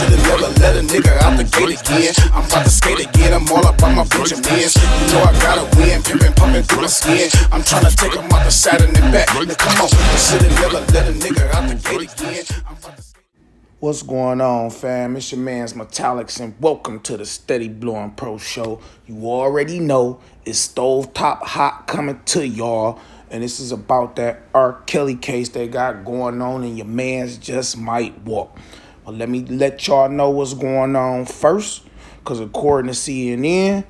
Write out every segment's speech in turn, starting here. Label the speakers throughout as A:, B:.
A: Should've never let a nigga out the gate again. I'm about to skate again, I'm all up on my Benjamins. You know I gotta win, pimpin' pumping through my skin. I'm tryna take him out the side and then back. Now come on, should've never let a nigga out the gate again. I'm about to... What's going on, fam? It's your man's Metallics, and welcome to the Steady Blowin Pro Show. You already know it's stove top hot coming to y'all, and this is about that R. Kelly case they got going on, and your man's just might walk. But let me let y'all know what's going on first, because according to CNN,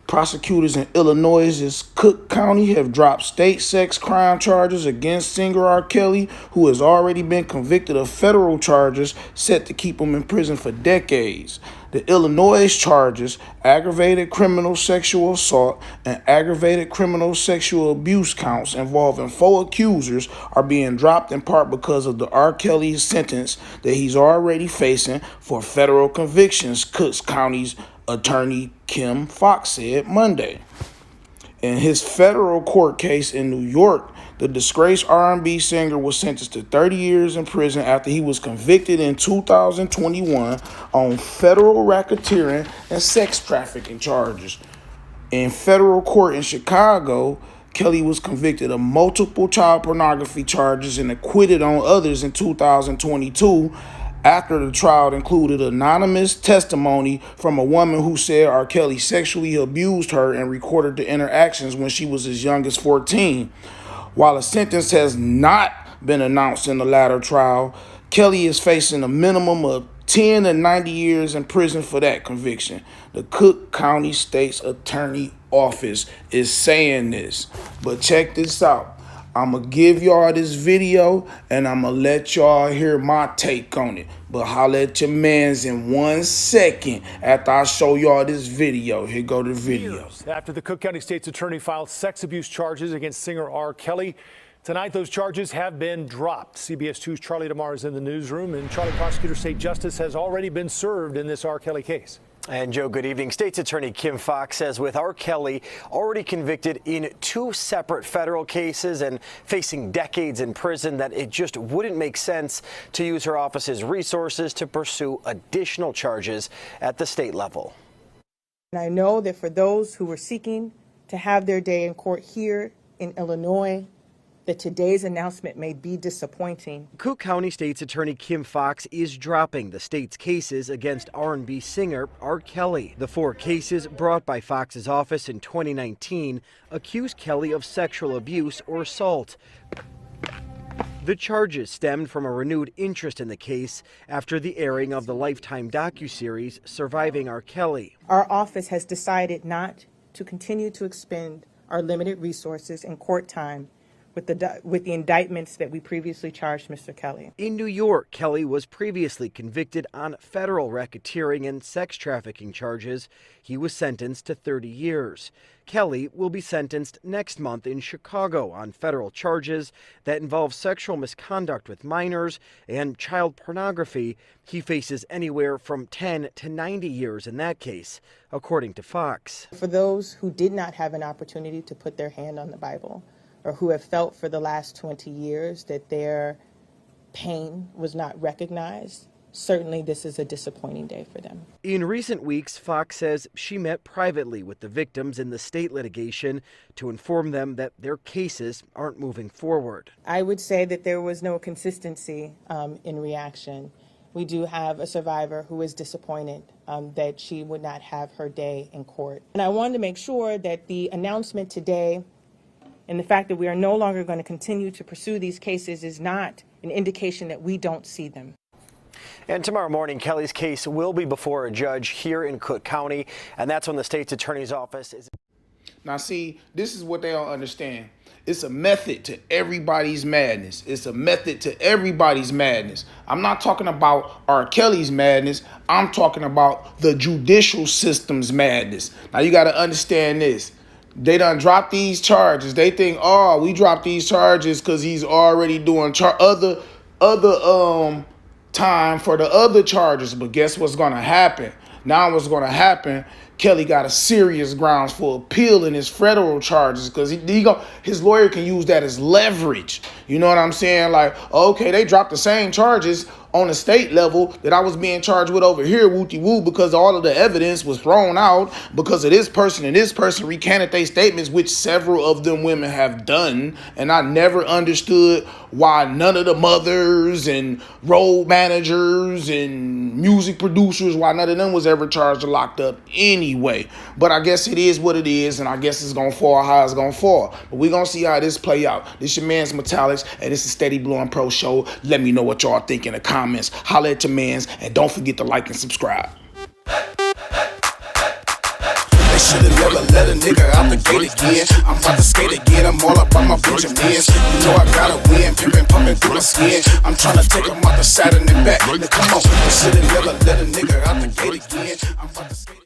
A: prosecutors in Illinois' Cook County have dropped state sex crime charges against singer R. Kelly, who has already been convicted of federal charges set to keep him in prison for decades. The Illinois charges, aggravated criminal sexual assault and aggravated criminal sexual abuse counts involving 4 accusers, are being dropped in part because of the R. Kelly's sentence that he's already facing for federal convictions, Cook County's attorney Kim Foxx said Monday. In his federal court case in New York, the disgraced R&B singer was sentenced to 30 years in prison after he was convicted in 2021 on federal racketeering and sex trafficking charges. In federal court in Chicago, Kelly was convicted of multiple child pornography charges and acquitted on others in 2022 after the trial included anonymous testimony from a woman who said R. Kelly sexually abused her and recorded the interactions when she was as young as 14. While a sentence has not been announced in the latter trial, Kelly is facing a minimum of 10 to 90 years in prison for that conviction. The Cook County State's Attorney Office is saying this. But check this out. I'm going to give y'all this video, and I'm going to let y'all hear my take on it. But holla at your mans in 1 second after I show y'all this video. Here go the video.
B: After the Cook County State's Attorney filed sex abuse charges against singer R. Kelly, tonight those charges have been dropped. CBS 2's Charlie DeMar is in the newsroom, and Charlie, prosecutors say justice has already been served in this R. Kelly case.
C: And Joe, good evening. State's Attorney Kim Foxx says with R. Kelly already convicted in 2 separate federal cases and facing decades in prison, that it just wouldn't make sense to use her office's resources to pursue additional charges at the state level.
D: And I know that for those who were seeking to have their day in court here in Illinois, that today's announcement may be disappointing.
C: Cook County State's Attorney Kim Foxx is dropping the state's cases against R&B singer R. Kelly. The 4 cases brought by Foxx's office in 2019 accused Kelly of sexual abuse or assault. The charges stemmed from a renewed interest in the case after the airing of the Lifetime docuseries Surviving R. Kelly.
D: Our office has decided not to continue to expend our limited resources and court time with the indictments that we previously charged Mr. Kelly.
C: In New York, Kelly was previously convicted on federal racketeering and sex trafficking charges. He was sentenced to 30 years. Kelly will be sentenced next month in Chicago on federal charges that involve sexual misconduct with minors and child pornography. He faces anywhere from 10 to 90 years in that case, according to Foxx.
D: For those who did not have an opportunity to put their hand on the Bible, or who have felt for the last 20 years that their pain was not recognized, certainly this is a disappointing day for them.
C: In recent weeks, Foxx says she met privately with the victims in the state litigation to inform them that their cases aren't moving forward.
D: I would say that there was no consistency in reaction. We do have a survivor who is disappointed that she would not have her day in court. And I wanted to make sure that the announcement today and the fact that we are no longer going to continue to pursue these cases is not an indication that we don't see them.
C: And tomorrow morning, Kelly's case will be before a judge here in Cook County, and that's when the state's attorney's office is.
A: Now, see, this is what they don't understand. It's a method to everybody's madness. It's a method to everybody's madness. I'm not talking about R. Kelly's madness. I'm talking about the judicial system's madness. Now, you got to understand this. They done dropped these charges. They think, oh, we dropped these charges because he's already doing other time for the other charges. But guess what's going to happen? Now what's going to happen
E: Kelly got a serious grounds for appeal in his federal charges because his lawyer can use that as leverage. You know what I'm saying? Like, okay, they dropped the same charges on the state level that I was being charged with over here, woo-de-woo, because all of the evidence was thrown out because of this person, and this person recanted their statements, which several of them women have done. And I never understood why none of the mothers and road managers and music producers, why none of them was ever charged or locked up anyway. But I guess it is what it is, and I guess it's gonna fall how it's gonna fall. But we're gonna see how this play out. This your man's Metallics, and this is Steady Blowin Pro Show. Let me know what y'all think in the comments. Holla at your mans, and don't forget to like and subscribe.
A: Should've never let a nigga out the gate again. I'm about to skate again, I'm all up on my Benjamins. You know I gotta win, pimpin', pumpin' through the skin. I'm tryna take him out the side and the back. Now come on, should've never let a nigga out the gate again. I'm about to skate.